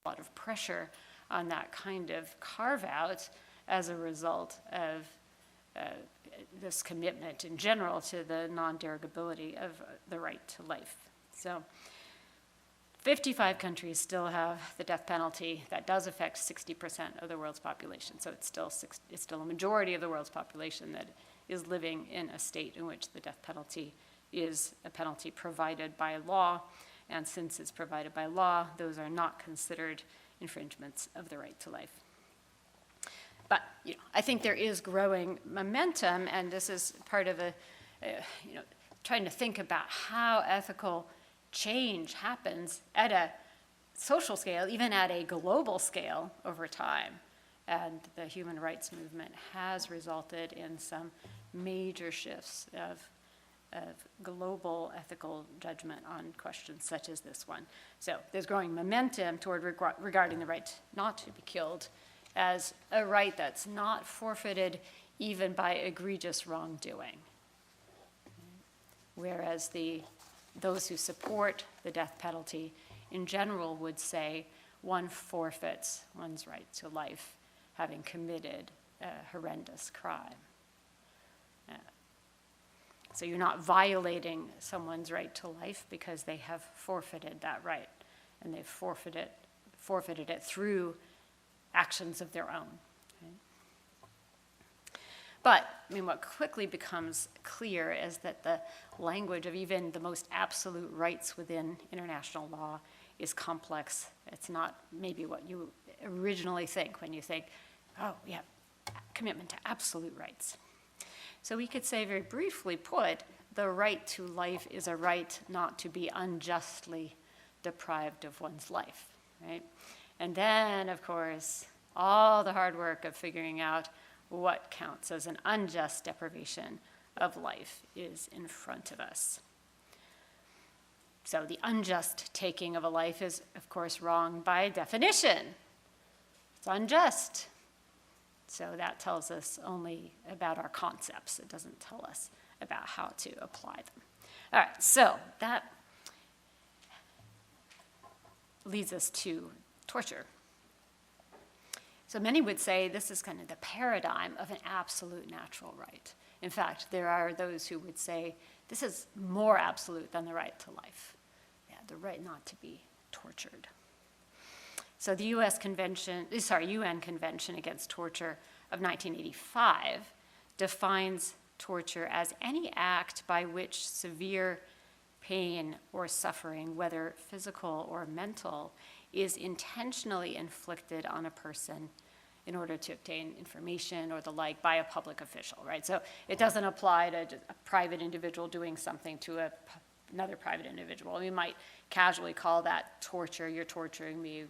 a lot of pressure on that kind of carve-out as a result of this commitment in general to the non-derogability of the right to life. So 55 countries still have the death penalty. That does affect 60% of the world's population. So it's still a majority of the world's population that is living in a state in which the death penalty is a penalty provided by law. And since it's provided by law, those are not considered infringements of the right to life. But I think there is growing momentum, and this is part of trying to think about how ethical change happens at a social scale, even at a global scale over time. And the human rights movement has resulted in some major shifts of global ethical judgment on questions such as this one. So there's growing momentum toward regarding the right not to be killed as a right that's not forfeited even by egregious wrongdoing. Whereas those who support the death penalty in general would say one forfeits one's right to life having committed a horrendous crime. So you're not violating someone's right to life because they have forfeited that right, and they've forfeited it through actions of their own. Okay? But what quickly becomes clear is that the language of even the most absolute rights within international law is complex. It's not maybe what you originally think when you think, oh, we have commitment to absolute rights. So we could say, very briefly put, the right to life is a right not to be unjustly deprived of one's life, right? And then, of course, all the hard work of figuring out what counts as an unjust deprivation of life is in front of us. So the unjust taking of a life is, of course, wrong by definition. It's unjust. So that tells us only about our concepts. It doesn't tell us about how to apply them. All right, so that leads us to torture. So many would say this is kind of the paradigm of an absolute natural right. In fact, there are those who would say this is more absolute than the right to life. Yeah, the right not to be tortured. So the UN Convention Against Torture of 1985 defines torture as any act by which severe pain or suffering, whether physical or mental, is intentionally inflicted on a person in order to obtain information or the like by a public official, right? So it doesn't apply to a private individual doing something to another private individual. We might casually call that torture, you're torturing me,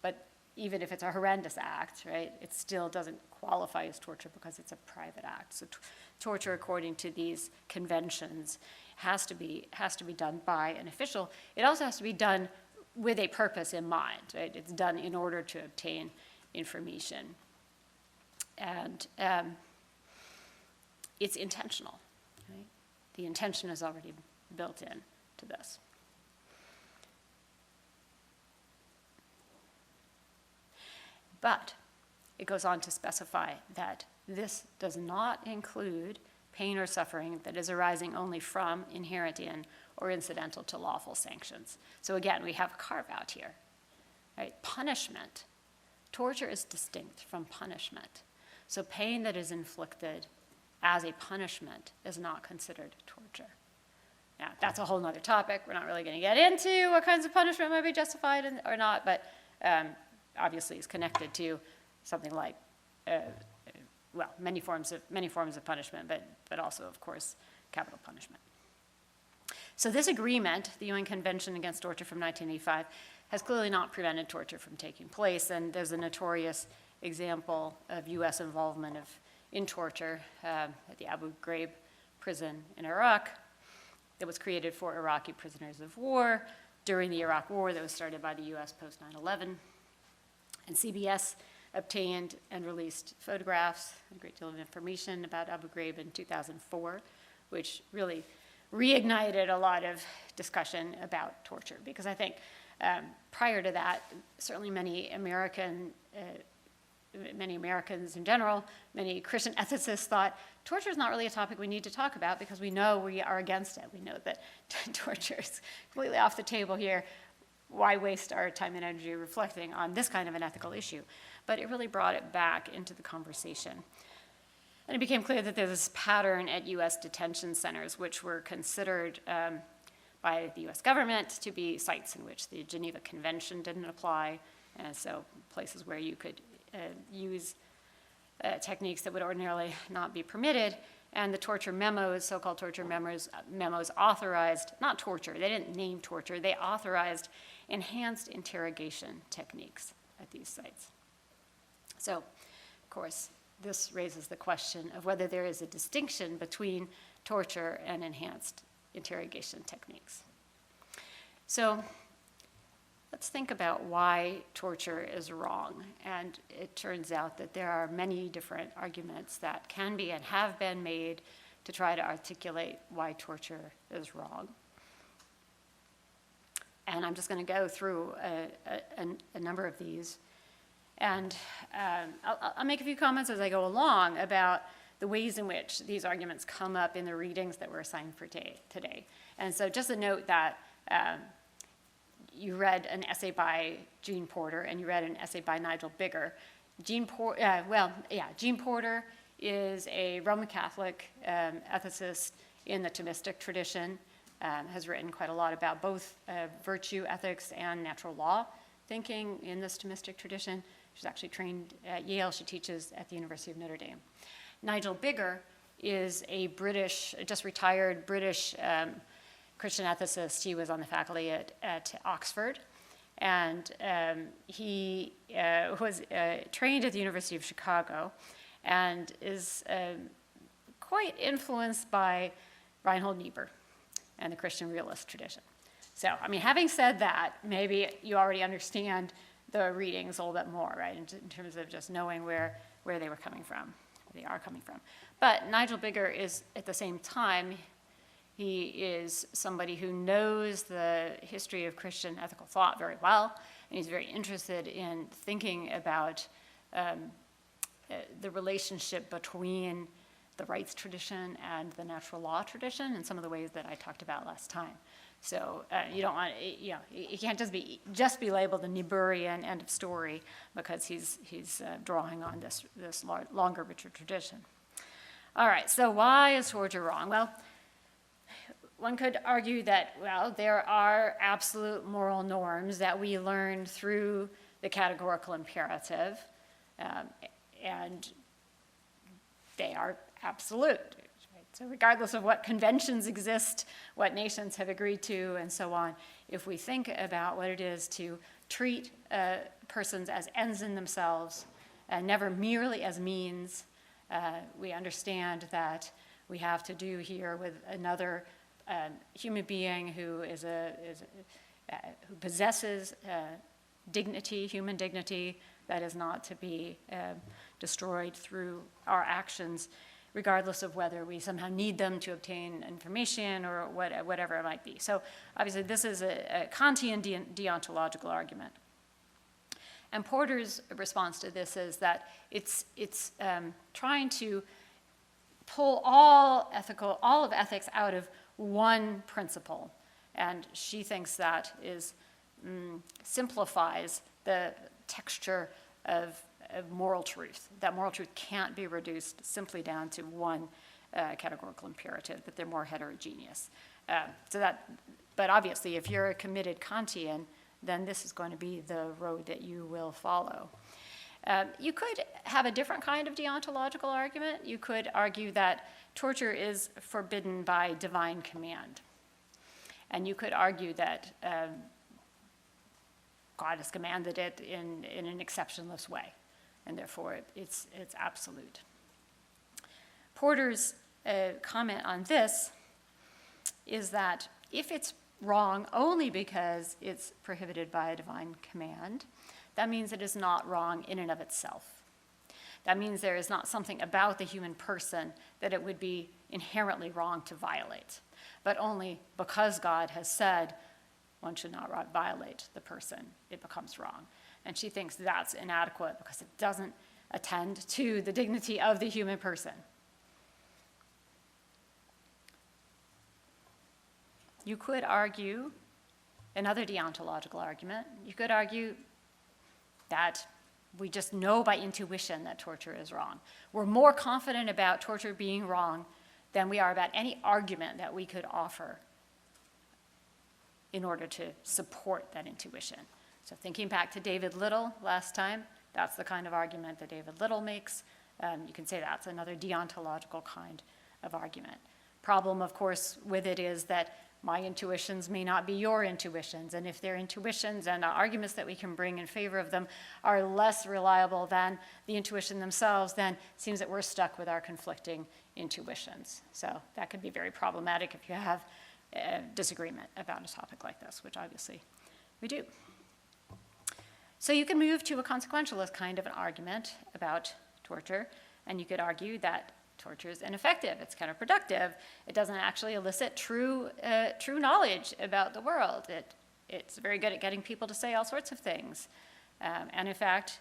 but even if it's a horrendous act, right, it still doesn't qualify as torture because it's a private act. So torture, according to these conventions, has to be done by an official. It also has to be done with a purpose in mind, right? It's done in order to obtain information. And it's intentional, right? The intention is already built in to this. But it goes on to specify that this does not include pain or suffering that is arising only from, inherent in, or incidental to lawful sanctions. So again, we have a carve-out here, right? Punishment. Torture is distinct from punishment. So pain that is inflicted as a punishment is not considered torture. Now, that's a whole other topic. We're not really going to get into what kinds of punishment might be justified or not, but obviously is connected to something like, many forms of punishment, but also, of course, capital punishment. So this agreement, the UN Convention Against Torture from 1985, has clearly not prevented torture from taking place, and there's a notorious example of US involvement in torture at the Abu Ghraib prison in Iraq that was created for Iraqi prisoners of war during the Iraq War that was started by the US post 9/11. And CBS obtained and released photographs and a great deal of information about Abu Ghraib in 2004, which really reignited a lot of discussion about torture. Because I think Prior to that, certainly many Americans in general, many Christian ethicists thought torture is not really a topic we need to talk about because we know we are against it. We know that torture is completely off the table here. Why waste our time and energy reflecting on this kind of an ethical issue? But it really brought it back into the conversation. And it became clear that there's this pattern at U.S. detention centers, which were considered by the U.S. government to be sites in which the Geneva Convention didn't apply, and so places where you could use techniques that would ordinarily not be permitted. And the torture memos, so-called torture memos authorized, not torture, they didn't name torture, they authorized enhanced interrogation techniques at these sites. So, of course, this raises the question of whether there is a distinction between torture and enhanced interrogation techniques. So let's think about why torture is wrong. And it turns out that there are many different arguments that can be and have been made to try to articulate why torture is wrong. And I'm just going to go through a number of these. And I'll make a few comments as I go along about the ways in which these arguments come up in the readings that were assigned for today. And so just a note that you read an essay by Jean Porter and you read an essay by Nigel Bigger. Jean Porter is a Roman Catholic ethicist in the Thomistic tradition, has written quite a lot about both virtue ethics and natural law thinking in this Thomistic tradition. She's actually trained at Yale. She teaches at the University of Notre Dame. Nigel Bigger is a just retired British Christian ethicist. He was on the faculty at Oxford. And he was trained at the University of Chicago and is quite influenced by Reinhold Niebuhr and the Christian realist tradition. So, I mean, having said that, maybe you already understand the readings a little bit more, right, in terms of just knowing where they were coming from, where they are coming from. But Nigel Bigger is, at the same time, he is somebody who knows the history of Christian ethical thought very well, and he's very interested in thinking about the relationship between the rights tradition and the natural law tradition in some of the ways that I talked about last time. So you don't want, you can't just be labeled a Niebuhrian end of story because he's drawing on this longer, richer tradition. All right, so why is torture wrong? Well, one could argue that, well, there are absolute moral norms that we learn through the categorical imperative, and they are absolute. Right? So regardless of what conventions exist, what nations have agreed to, and so on, if we think about what it is to treat persons as ends in themselves, and never merely as means, we understand that we have to do here with another human being who who possesses dignity, human dignity, that is not to be destroyed through our actions, regardless of whether we somehow need them to obtain information or whatever it might be. So obviously this is a Kantian deontological argument. And Porter's response to this is that it's trying to pull all of ethics out of one principle. And she thinks that simplifies the texture of moral truth, that moral truth can't be reduced simply down to one categorical imperative, that they're more heterogeneous. But obviously, if you're a committed Kantian, then this is going to be the road that you will follow. You could have a different kind of deontological argument. You could argue that torture is forbidden by divine command. And you could argue that God has commanded it in an exceptionless way, and therefore it's absolute. Porter's comment on this is that if it's wrong only because it's prohibited by a divine command, that means it is not wrong in and of itself. That means there is not something about the human person that it would be inherently wrong to violate, but only because God has said one should not violate the person, it becomes wrong. And she thinks that's inadequate because it doesn't attend to the dignity of the human person. You could argue another deontological argument. You could argue that we just know by intuition that torture is wrong. We're more confident about torture being wrong than we are about any argument that we could offer in order to support that intuition. So thinking back to David Little last time, that's the kind of argument that David Little makes. You can say that's another deontological kind of argument. Problem, of course, with it is that my intuitions may not be your intuitions, and if their intuitions and the arguments that we can bring in favor of them are less reliable than the intuition themselves, then it seems that we're stuck with our conflicting intuitions. So that could be very problematic if you have a disagreement about a topic like this, which obviously we do. So you can move to a consequentialist kind of an argument about torture, and you could argue that torture is ineffective, it's counterproductive, it doesn't actually elicit true knowledge about the world. It's very good at getting people to say all sorts of things. And in fact,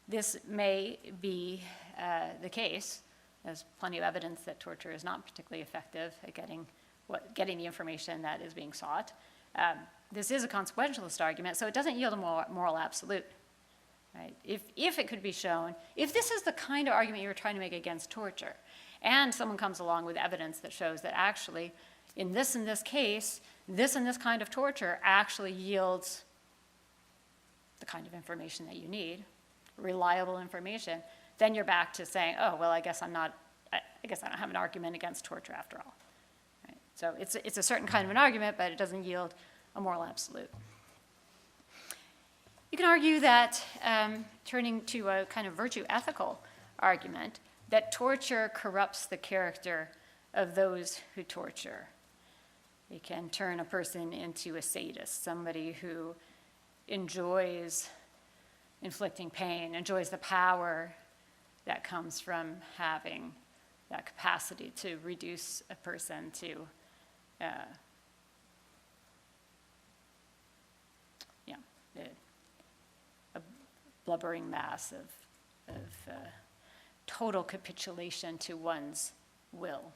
this may be the case. There's plenty of evidence that torture is not particularly effective at getting the information that is being sought. This is a consequentialist argument, so it doesn't yield a moral absolute. Right? If it could be shown, if this is the kind of argument you were trying to make against torture, and someone comes along with evidence that shows that actually, in this and this case, this and this kind of torture actually yields the kind of information that you need, reliable information, then you're back to saying, oh, well, I guess I don't have an argument against torture after all. Right? So it's a certain kind of an argument, but it doesn't yield a moral absolute. You can argue that, turning to a kind of virtue ethical argument, that torture corrupts the character of those who torture. It can turn a person into a sadist, somebody who enjoys inflicting pain, enjoys the power that comes from having that capacity to reduce a person to a blubbering mass of total capitulation to one's will.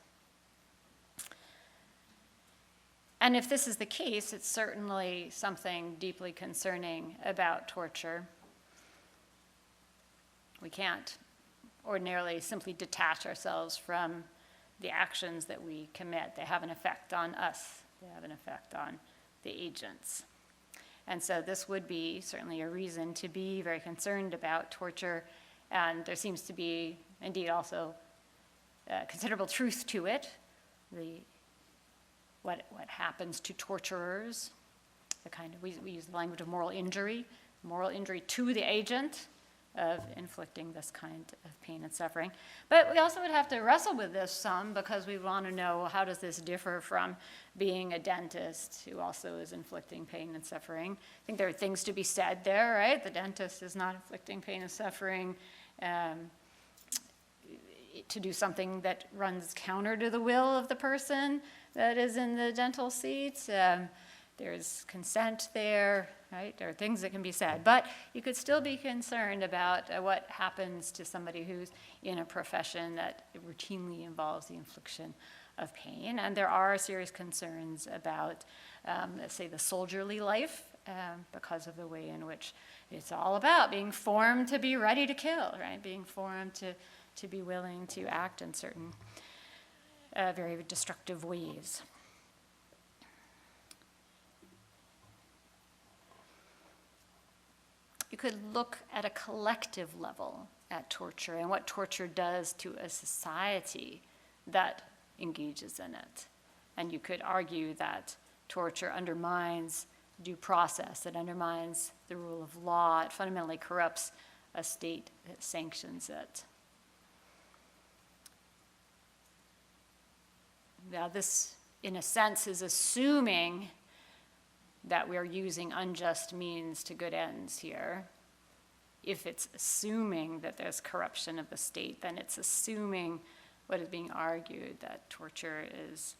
And if this is the case, it's certainly something deeply concerning about torture. We can't ordinarily simply detach ourselves from the actions that we commit. They have an effect on us. They have an effect on the agents. And so this would be certainly a reason to be very concerned about torture. And there seems to be, indeed, also considerable truth to it. What happens to torturers, we use the language of moral injury to the agent of inflicting this kind of pain and suffering. But we also would have to wrestle with this some because we want to know, how does this differ from being a dentist who also is inflicting pain and suffering? I think there are things to be said there, right? The dentist is not inflicting pain and suffering to do something that runs counter to the will of the person that is in the dental seat. There's consent there, right? There are things that can be said. But you could still be concerned about what happens to somebody who's in a profession that routinely involves the infliction of pain. And there are serious concerns about, let's say, the soldierly life, because of the way in which it's all about being formed to be ready to kill, right? Being formed to be willing to act in certain very destructive ways. You could look at a collective level at torture and what torture does to a society that engages in it. And you could argue that torture undermines due process, it undermines the rule of law, it fundamentally corrupts a state that sanctions it. Now this, in a sense, is assuming that we're using unjust means to good ends here. If it's assuming that there's corruption of the state, then it's assuming what is being argued, that torture is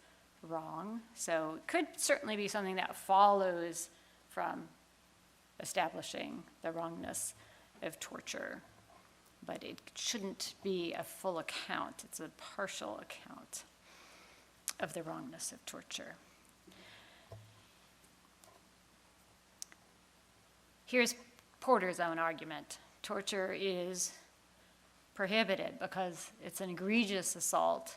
wrong. So it could certainly be something that follows from establishing the wrongness of torture, but it shouldn't be a full account. It's a partial account of the wrongness of torture. Here's Porter's own argument. Torture is prohibited because it's an egregious assault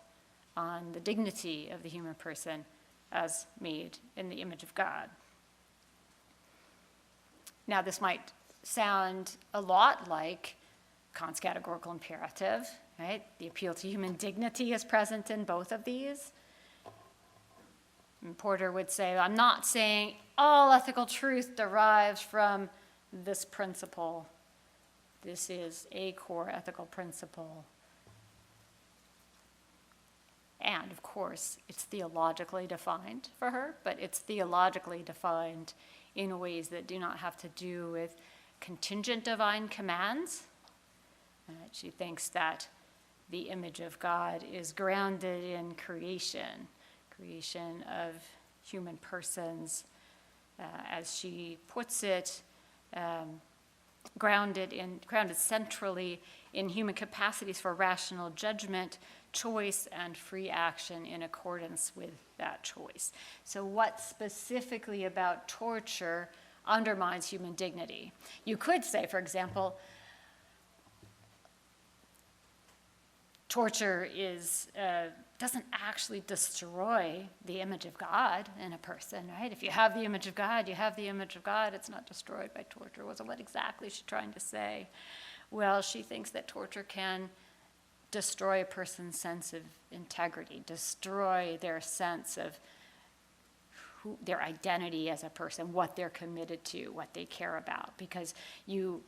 on the dignity of the human person as made in the image of God. Now, this might sound a lot like Kant's categorical imperative, right? The appeal to human dignity is present in both of these. And Porter would say, I'm not saying all ethical truth derives from this principle. This is a core ethical principle. And, of course, it's theologically defined for her, but it's theologically defined in ways that do not have to do with contingent divine commands. She thinks that the image of God is grounded in creation of human persons, as she puts it, grounded centrally in human capacities for rational judgment, choice, and free action in accordance with that choice. So what specifically about torture undermines human dignity? You could say, for example, torture doesn't actually destroy the image of God in a person, right? If you have the image of God, you have the image of God. It's not destroyed by torture. What exactly is she trying to say? Well, she thinks that torture can destroy a person's sense of integrity, destroy their sense of their identity as a person, what they're committed to, what they care about, because you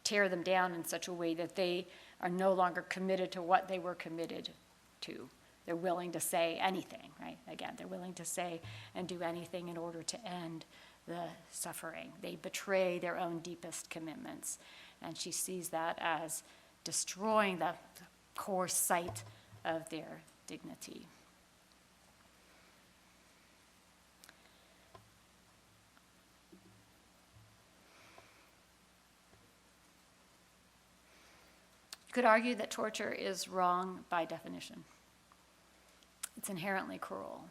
tear them down in such a way that they are no longer committed to what they were committed to. They're willing to say anything, right? Again, they're willing to say and do anything in order to end the suffering. They betray their own deepest commitments. And she sees that as destroying the core site of their dignity. You could argue that torture is wrong by definition. It's inherently cruel.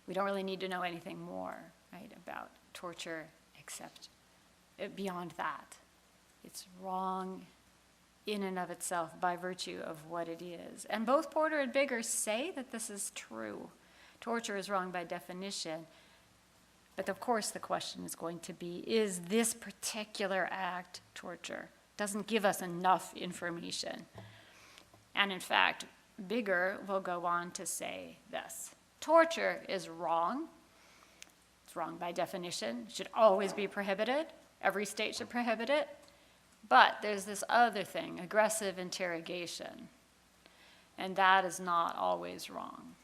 We don't really need to know anything more, right, about torture except beyond that. It's wrong in and of itself by virtue of what it is. And both Porter and Bigger say that this is true. Torture is wrong by definition. But of course the question is going to be, is this particular act torture? Doesn't give us enough information. And in fact, Bigger will go on to say this. Torture is wrong. It's wrong by definition. It should always be prohibited. Every state should prohibit it. But there's this other thing, aggressive interrogation. And that is not always wrong.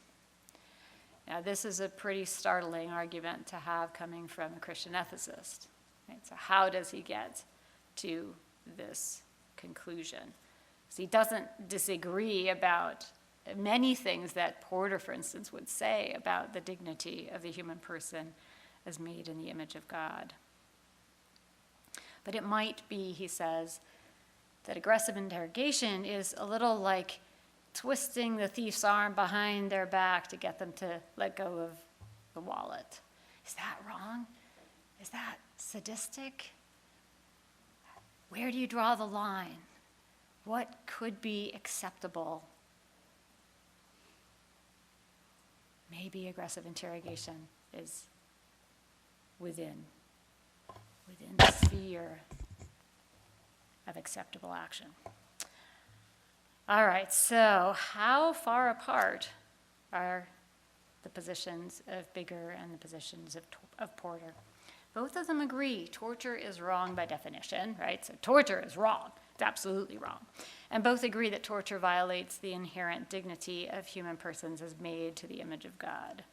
Now, this is a pretty startling argument to have coming from a Christian ethicist. Right? So how does he get to this conclusion? So he doesn't disagree about many things that Porter, for instance, would say about the dignity of the human person as made in the image of God. But it might be, he says, that aggressive interrogation is a little like twisting the thief's arm behind their back to get them to let go of the wallet. Is that wrong? Is that sadistic? Where do you draw the line? What could be acceptable? Maybe aggressive interrogation is within the sphere of acceptable action. All right, so how far apart are the positions of Bigger and the positions of Porter? Both of them agree torture is wrong by definition, right? So torture is wrong. It's absolutely wrong. And both agree that torture violates the inherent dignity of human persons as made to the image of God.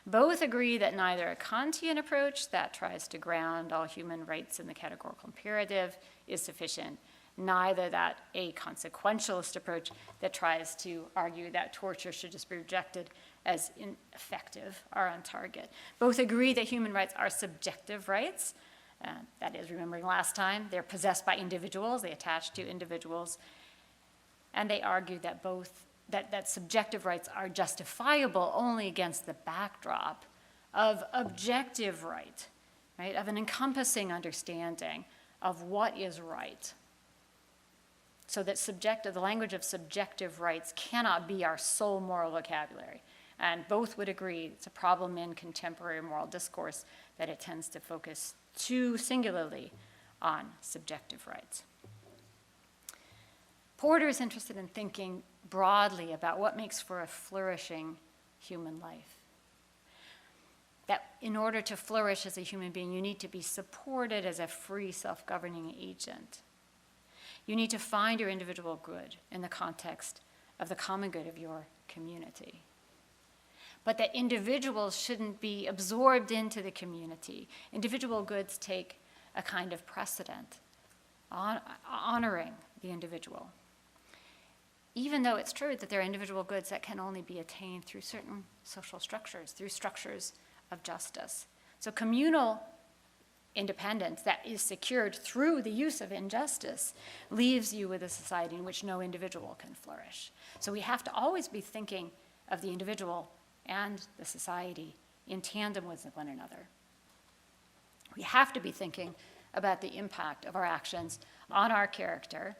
Both agree that neither a Kantian approach that tries to ground all human rights in the categorical imperative is sufficient, neither that a consequentialist approach that tries to argue that torture should just be rejected as ineffective are on target. Both agree that human rights are subjective rights. That is, remembering last time, they're possessed by individuals, they attach to individuals, and they argue that that subjective rights are justifiable only against the backdrop of objective right, of an encompassing understanding of what is right. So that the language of subjective rights cannot be our sole moral vocabulary. And both would agree it's a problem in contemporary moral discourse that it tends to focus too singularly on subjective rights. Porter is interested in thinking broadly about what makes for a flourishing human life. That in order to flourish as a human being, you need to be supported as a free, self-governing agent. You need to find your individual good in the context of the common good of your community. But that individuals shouldn't be absorbed into the community. Individual goods take a kind of precedent, honoring the individual. Even though it's true that there are individual goods that can only be attained through certain social structures, through structures of justice. So communal independence that is secured through the use of injustice leaves you with a society in which no individual can flourish. So we have to always be thinking of the individual and the society in tandem with one another. We have to be thinking about the impact of our actions on our character,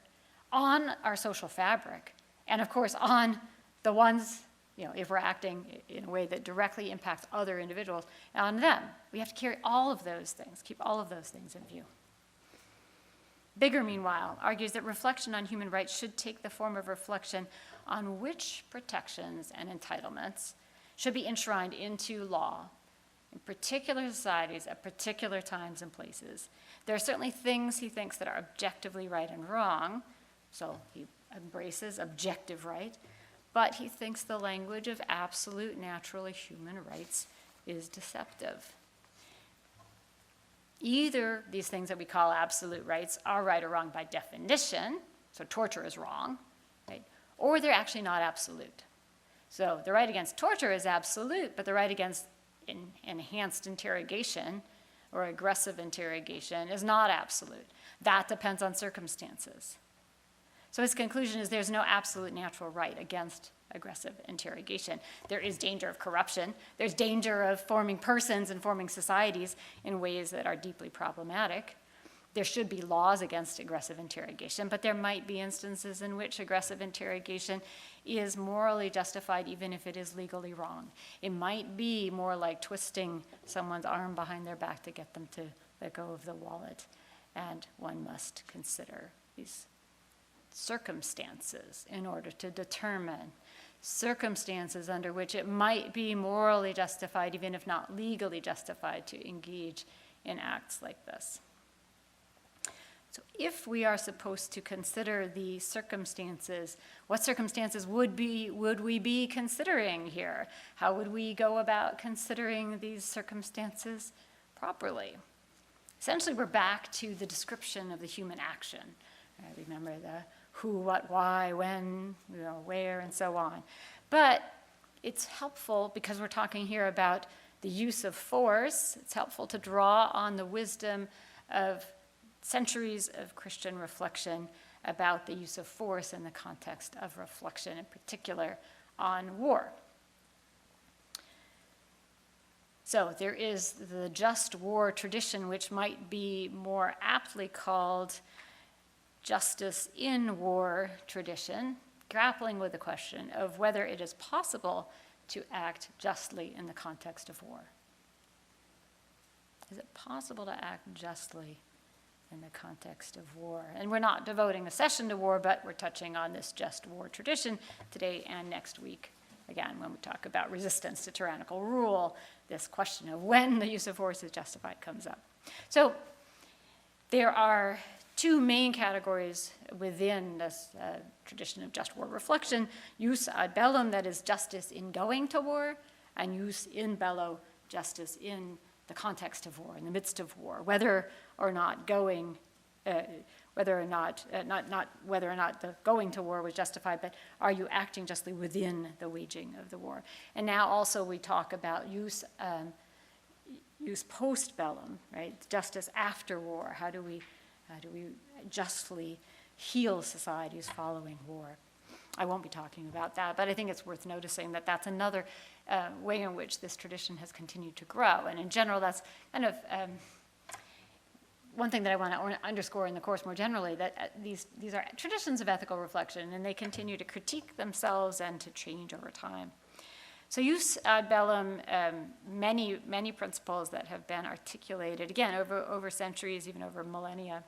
on our social fabric, and of course on the ones, if we're acting in a way that directly impacts other individuals, on them. We have to carry all of those things, keep all of those things in view. Bigger, meanwhile, argues that reflection on human rights should take the form of reflection on which protections and entitlements should be enshrined into law in particular societies at particular times and places. There are certainly things he thinks that are objectively right and wrong, so he embraces objective right, but he thinks the language of absolute naturally human rights is deceptive. Either these things that we call absolute rights are right or wrong by definition, so torture is wrong, right? Or they're actually not absolute. So the right against torture is absolute, but the right against enhanced interrogation or aggressive interrogation is not absolute. That depends on circumstances. So his conclusion is there's no absolute natural right against aggressive interrogation. There is danger of corruption. There's danger of forming persons and forming societies in ways that are deeply problematic. There should be laws against aggressive interrogation, but there might be instances in which aggressive interrogation is morally justified even if it is legally wrong. It might be more like twisting someone's arm behind their back to get them to let go of the wallet. And one must consider these circumstances in order to determine circumstances under which it might be morally justified, even if not legally justified, to engage in acts like this. So if we are supposed to consider the circumstances, what circumstances would we be considering here? How would we go about considering these circumstances properly? Essentially, we're back to the description of the human action. Remember the who, what, why, when, where, and so on. But it's helpful, because we're talking here about the use of force, it's helpful to draw on the wisdom of centuries of Christian reflection about the use of force in the context of reflection, in particular on war. So there is the just war tradition, which might be more aptly called justice in war tradition, grappling with the question of whether it is possible to act justly in the context of war. Is it possible to act justly in the context of war? And we're not devoting a session to war, but we're touching on this just war tradition today and next week. Again, when we talk about resistance to tyrannical rule, this question of when the use of force is justified comes up. So there are two main categories within this tradition of just war reflection: jus ad bellum, that is justice in going to war, and jus in bello, justice in the context of war, in the midst of war, whether or not whether or not, not whether or not the going to war was justified, but are you acting justly within the waging of the war? And now also we talk about use post bellum, right? Justice after war. How do we justly heal societies following war? I won't be talking about that, but I think it's worth noticing that that's another way in which this tradition has continued to grow. And in general, that's kind of one thing that I want to underscore in the course more generally, that these are traditions of ethical reflection, and they continue to critique themselves and to change over time. So use ad bellum, many principles that have been articulated, again, over centuries, even over millennia,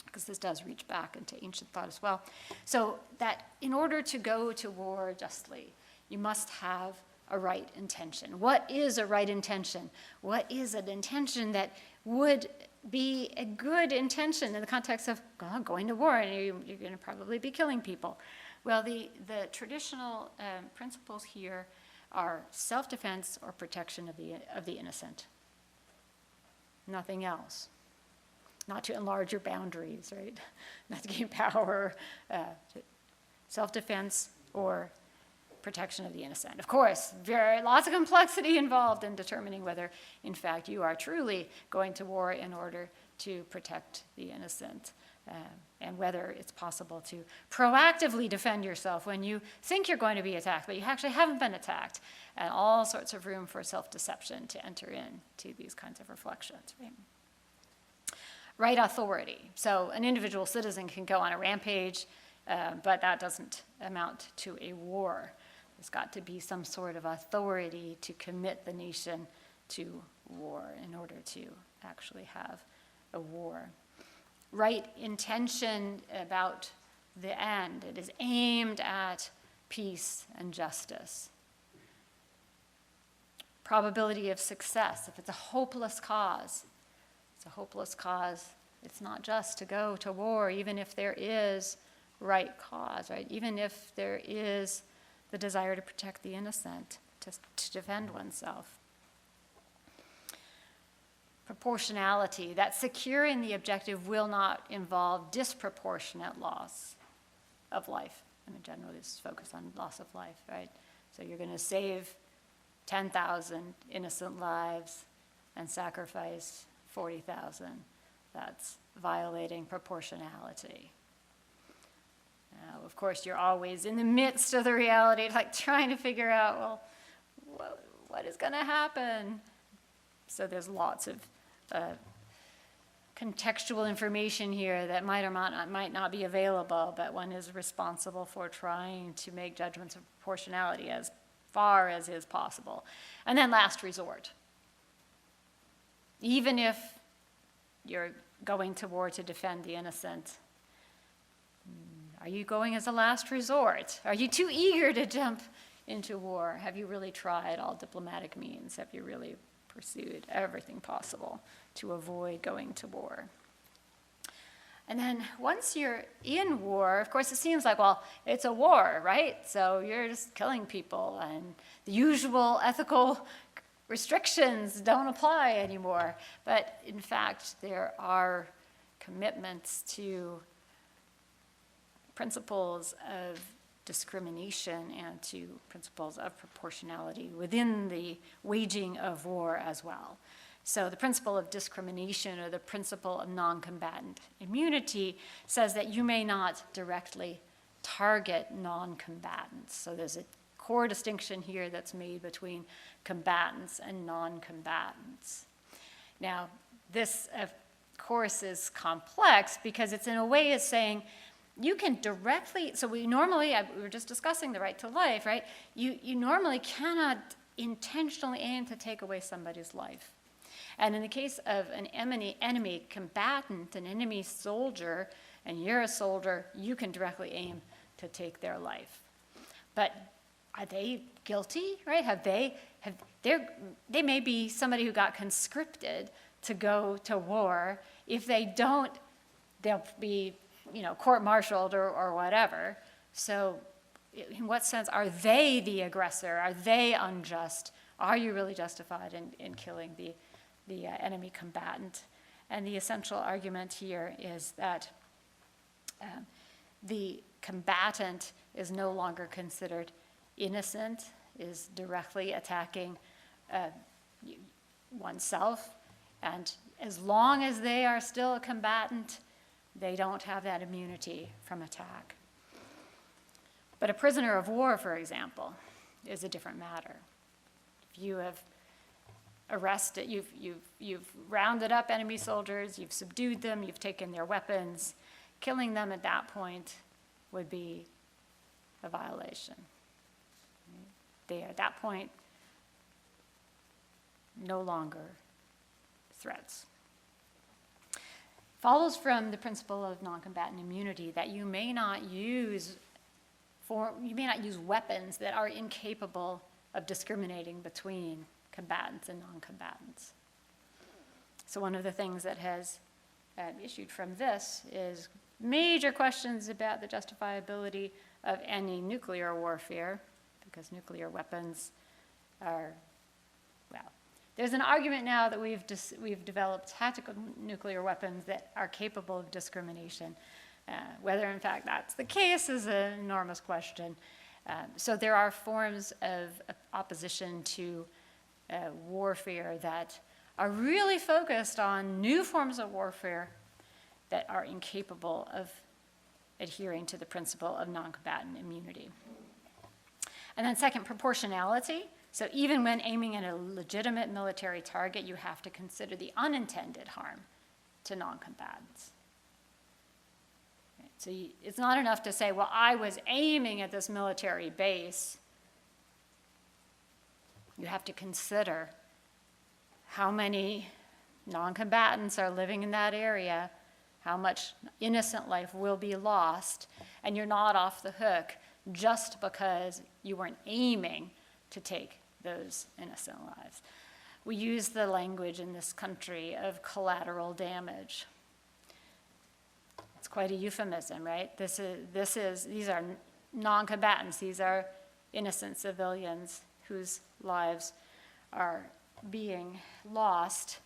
because this does reach back into ancient thought as well. So that in order to go to war justly, you must have a right intention. What is a right intention? What is an intention that would be a good intention in the context of going to war, and you're going to probably be killing people? Well, the traditional principles here are self-defense or protection of the innocent. Nothing else. Not to enlarge your boundaries, right? Not to gain power. Self-defense or protection of the innocent. Of course, lots of complexity involved in determining whether, in fact, you are truly going to war in order to protect the innocent, and whether it's possible to proactively defend yourself when you think you're going to be attacked, but you actually haven't been attacked, and all sorts of room for self-deception to enter into these kinds of reflections. Right? Right authority. So an individual citizen can go on a rampage, but that doesn't amount to a war. There's got to be some sort of authority to commit the nation to war in order to actually have a war. Right intention about the end. It is aimed at peace and justice. Probability of success. If it's a hopeless cause, it's not just to go to war, even if there is right cause, right? Even if there is the desire to protect the innocent, to defend oneself. Proportionality, that securing the objective will not involve disproportionate loss of life. I mean, generally this is focused on loss of life, right? So you're going to save 10,000 innocent lives and sacrifice 40,000. That's violating proportionality. Now, of course, you're always in the midst of the reality, like trying to figure out, well, what is going to happen? So there's lots of contextual information here that might or might not be available, but one is responsible for trying to make judgments of proportionality as far as is possible. And then last resort. Even if you're going to war to defend the innocent, are you going as a last resort? Are you too eager to jump into war? Have you really tried all diplomatic means? Have you really pursued everything possible to avoid going to war? And then once you're in war, of course, it seems like, well, it's a war, right? So you're just killing people, and the usual ethical restrictions don't apply anymore. But in fact, there are commitments to principles of discrimination and to principles of proportionality within the waging of war as well. So the principle of discrimination, or the principle of non-combatant immunity, says that you may not directly target non-combatants. So there's a core distinction here that's made between combatants and non-combatants. Now, this, of course, is complex because it's in a way it's saying you can directly, so we were just discussing the right to life, right? You normally cannot intentionally aim to take away somebody's life. And in the case of an enemy combatant, an enemy soldier, and you're a soldier, you can directly aim to take their life. But are they guilty, right? They may be somebody who got conscripted to go to war. If they don't, they'll be, court-martialed or whatever. So in what sense are they the aggressor? Are they unjust? Are you really justified in killing the enemy combatant? And the essential argument here is that The combatant is no longer considered innocent, is directly attacking oneself, and as long as they are still a combatant, they don't have that immunity from attack. But a prisoner of war, for example, is a different matter. If you have arrested, you've rounded up enemy soldiers, you've subdued them, you've taken their weapons, killing them at that point would be a violation. They are at that point no longer threats. Follows from the principle of non-combatant immunity that you may not use weapons that are incapable of discriminating between combatants and non-combatants. So one of the things that has issued from this is major questions about the justifiability of any nuclear warfare, because nuclear weapons are, well, there's an argument now that we've developed tactical nuclear weapons that are capable of discrimination. Whether, in fact, that's the case is an enormous question. So there are forms of opposition to warfare that are really focused on new forms of warfare that are incapable of adhering to the principle of non-combatant immunity. And then second, proportionality. So even when aiming at a legitimate military target, you have to consider the unintended harm to non-combatants. So it's not enough to say, well, I was aiming at this military base. You have to consider how many non-combatants are living in that area, how much innocent life will be lost, and you're not off the hook just because you weren't aiming to take those innocent lives. We use the language in this country of collateral damage. It's quite a euphemism, right? These are non-combatants. These are innocent civilians whose lives are being lost,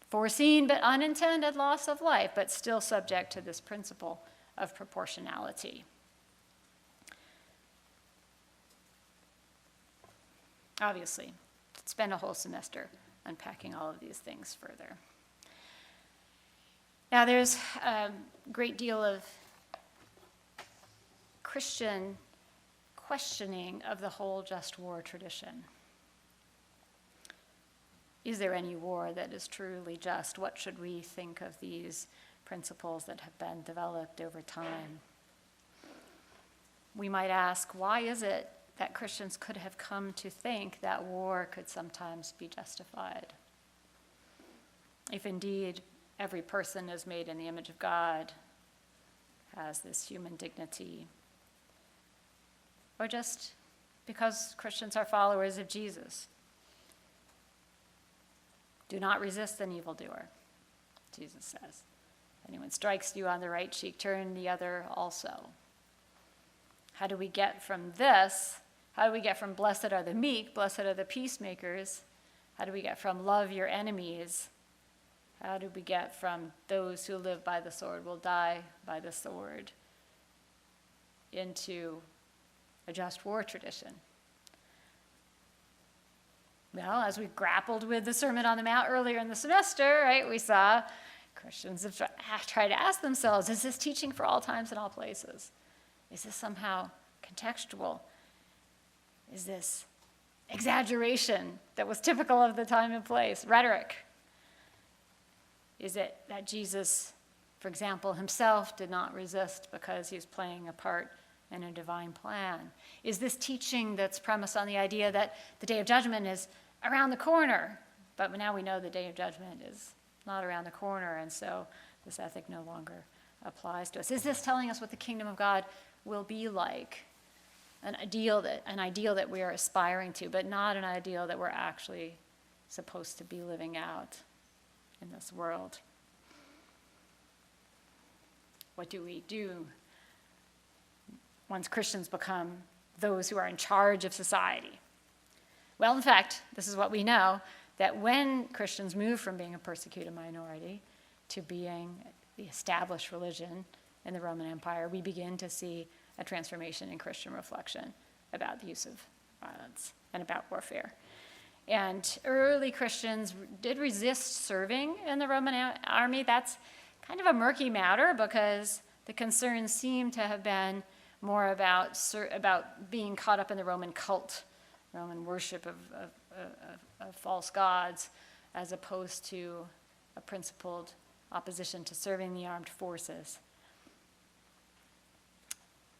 foreseen but unintended loss of life, but still subject to this principle of proportionality. Obviously, spend a whole semester unpacking all of these things further. Now, there's a great deal of Christian questioning of the whole just war tradition. Is there any war that is truly just? What should we think of these principles that have been developed over time? We might ask, why is it that Christians could have come to think that war could sometimes be justified? If indeed every person is made in the image of God, has this human dignity, or just because Christians are followers of Jesus. Do not resist an evildoer, Jesus says. If anyone strikes you on the right cheek, turn the other also. How do we get from this? How do we get from blessed are the meek, blessed are the peacemakers? How do we get from love your enemies? How do we get from those who live by the sword will die by the sword into a just war tradition? Well, as we grappled with the Sermon on the Mount earlier in the semester, right, we saw Christians have tried to ask themselves, is this teaching for all times and all places? Is this somehow contextual? Is this exaggeration that was typical of the time and place, rhetoric? Is it that Jesus, for example, himself did not resist because he was playing a part in a divine plan? Is this teaching that's premised on the idea that the day of judgment is around the corner, but now we know the day of judgment is not around the corner, and so this ethic no longer applies to us? Is this telling us what the kingdom of God will be like? An ideal that we are aspiring to, but not an ideal that we're actually supposed to be living out in this world. What do we do once Christians become those who are in charge of society? Well, in fact, this is what we know, that when Christians move from being a persecuted minority to being the established religion in the Roman Empire, we begin to see a transformation in Christian reflection about the use of violence and about warfare. And early Christians did resist serving in the Roman army. That's kind of a murky matter because the concerns seem to have been more about being caught up in the Roman cult, Roman worship of false gods, as opposed to a principled opposition to serving the armed forces.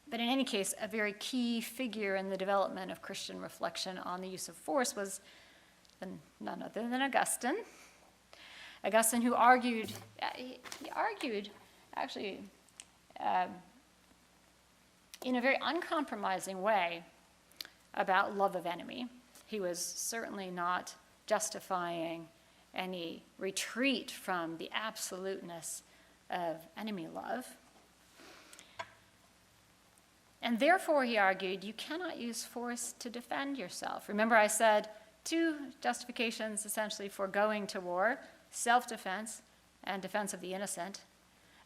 But in any case, a very key figure in the development of Christian reflection on the use of force was none other than Augustine. Augustine, who argued, actually, in a very uncompromising way about love of enemy. He was certainly not justifying any retreat from the absoluteness of enemy love. And therefore, he argued, you cannot use force to defend yourself. Remember, I said two justifications essentially for going to war: self-defense and defense of the innocent.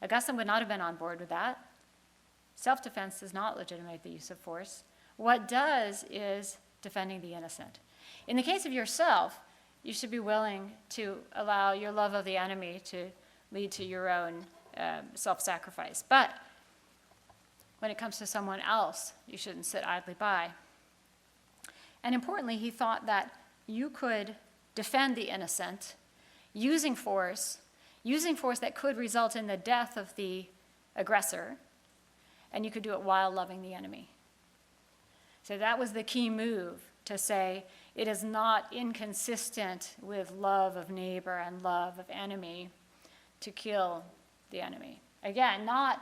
Augustine would not have been on board with that. Self-defense does not legitimate the use of force. What does is defending the innocent. In the case of yourself, you should be willing to allow your love of the enemy to lead to your own self-sacrifice. But when it comes to someone else, you shouldn't sit idly by. And importantly, he thought that you could defend the innocent using force that could result in the death of the aggressor, and you could do it while loving the enemy. So that was the key move, to say it is not inconsistent with love of neighbor and love of enemy to kill the enemy. Again, not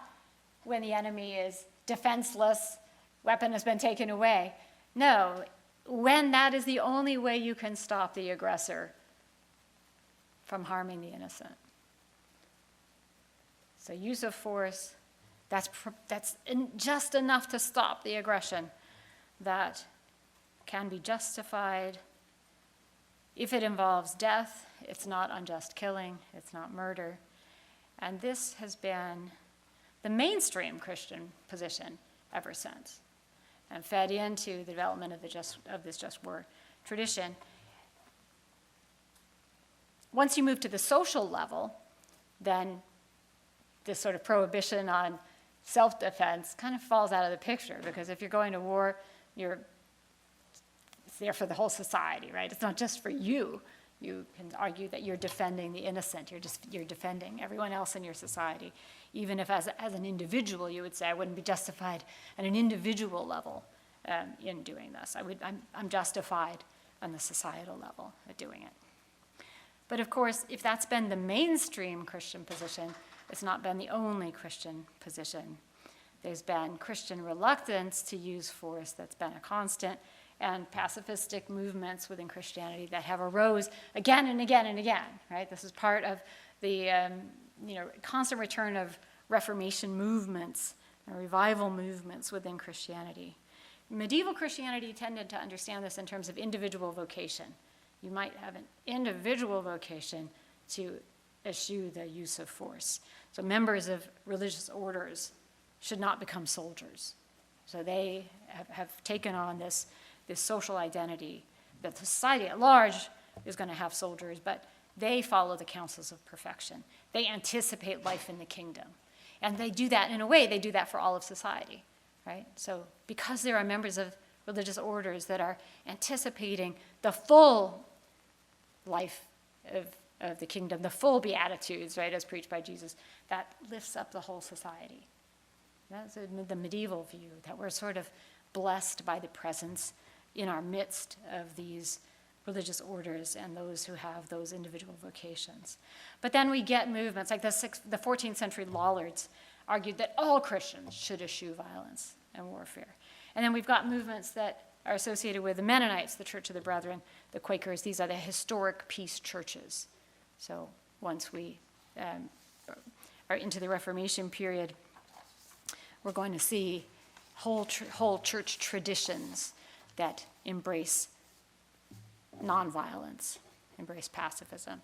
when the enemy is defenseless, weapon has been taken away. No, when that is the only way you can stop the aggressor from harming the innocent. So use of force, that's just enough to stop the aggression that can be justified. If it involves death, it's not unjust killing, it's not murder. And this has been the mainstream Christian position ever since, and fed into the development of this just war tradition. Once you move to the social level, then this sort of prohibition on self-defense kind of falls out of the picture, because if you're going to war, it's there for the whole society, right? It's not just for you. You can argue that you're defending the innocent. You're defending everyone else in your society. Even if as an individual you would say, I wouldn't be justified at an individual level in doing this. I'm justified on the societal level at doing it. But of course, if that's been the mainstream Christian position, it's not been the only Christian position. There's been Christian reluctance to use force that's been a constant, and pacifistic movements within Christianity that have arose again and again and again, right? This is part of the constant return of Reformation movements and revival movements within Christianity. Medieval Christianity tended to understand this in terms of individual vocation. You might have an individual vocation to eschew the use of force. So members of religious orders should not become soldiers. So they have taken on this social identity that the society at large is going to have soldiers, but they follow the counsels of perfection. They anticipate life in the kingdom. And they do that in a way, they do that for all of society, right? So because there are members of religious orders that are anticipating the full life of the kingdom, the full beatitudes, right, as preached by Jesus, that lifts up the whole society. That's the medieval view, that we're sort of blessed by the presence in our midst of these religious orders and those who have those individual vocations. But then we get movements, like the 14th century Lollards argued that all Christians should eschew violence and warfare. And then we've got movements that are associated with the Mennonites, the Church of the Brethren, the Quakers. These are the historic peace churches. So once we are into the Reformation period, we're going to see whole church traditions that embrace nonviolence, embrace pacifism.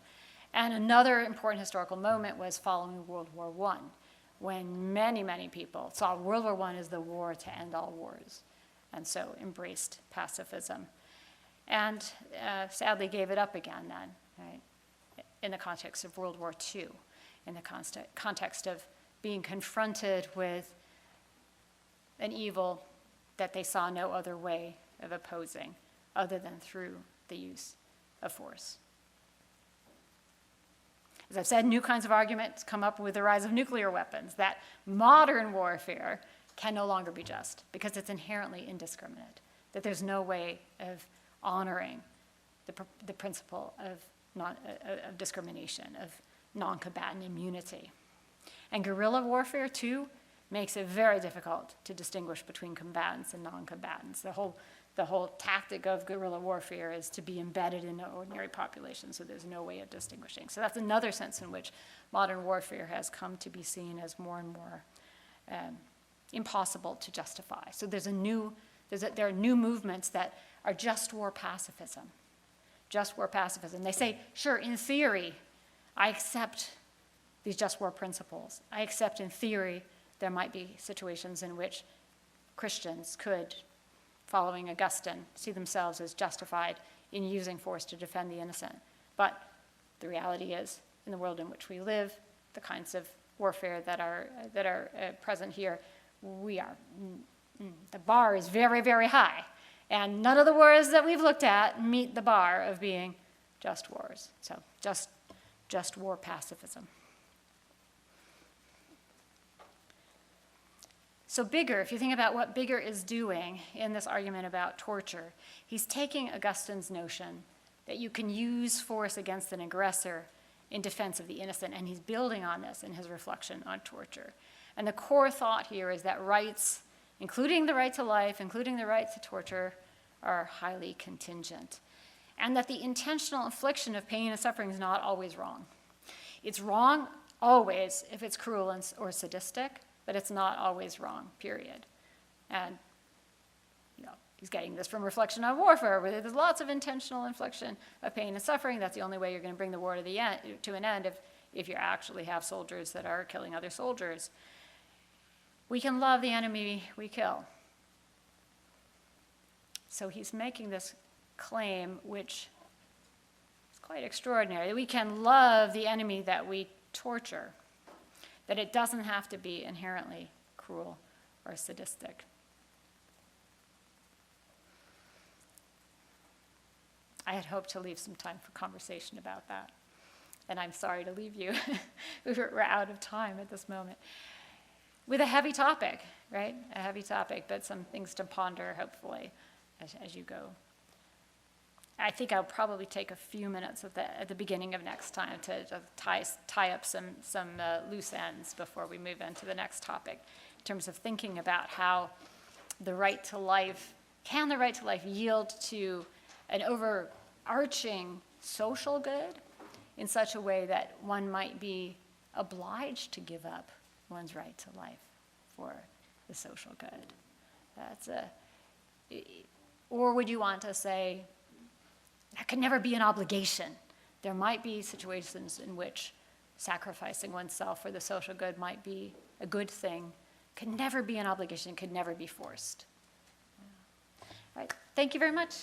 And another important historical moment was following World War I, when many, many people saw World War I as the war to end all wars, and so embraced pacifism. And sadly gave it up again then, right, in the context of World War II, in the context of being confronted with an evil that they saw no other way of opposing other than through the use of force. As I've said, new kinds of arguments come up with the rise of nuclear weapons, that modern warfare can no longer be just because it's inherently indiscriminate, that there's no way of honoring the principle of discrimination, of non-combatant immunity. And guerrilla warfare, too, makes it very difficult to distinguish between combatants and non-combatants. The whole tactic of guerrilla warfare is to be embedded in the ordinary population, so there's no way of distinguishing. So that's another sense in which modern warfare has come to be seen as more and more impossible to justify. So there are new movements that are just war pacifism. Just war pacifism. They say, sure, in theory, I accept these just war principles. I accept in theory there might be situations in which Christians could, following Augustine, see themselves as justified in using force to defend the innocent. But the reality is, in the world in which we live, the kinds of warfare that are present here, the bar is very, very high. And none of the wars that we've looked at meet the bar of being just wars. So just war pacifism. So Bigger, if you think about what Bigger is doing in this argument about torture, he's taking Augustine's notion that you can use force against an aggressor in defense of the innocent, and he's building on this in his reflection on torture. And the core thought here is that rights, including the right to life, including the right to torture, are highly contingent. And that the intentional infliction of pain and suffering is not always wrong. It's wrong always if it's cruel or sadistic, but it's not always wrong, period. And he's getting this from reflection on warfare, where there's lots of intentional infliction of pain and suffering. That's the only way you're going to bring the war to an end if you actually have soldiers that are killing other soldiers. We can love the enemy we kill. So he's making this claim, which is quite extraordinary, that we can love the enemy that we torture, that it doesn't have to be inherently cruel or sadistic. I had hoped to leave some time for conversation about that, and I'm sorry to leave you. We're out of time at this moment. With a heavy topic, right? A heavy topic, but some things to ponder, hopefully, as you go. I think I'll probably take a few minutes at the beginning of next time to tie up some loose ends before we move into the next topic, in terms of thinking about how the right to life yield to an overarching social good in such a way that one might be obliged to give up one's right to life for the social good. Or would you want to say, that could never be an obligation? There might be situations in which sacrificing oneself for the social good might be a good thing, could never be an obligation, could never be forced. All right, thank you very much.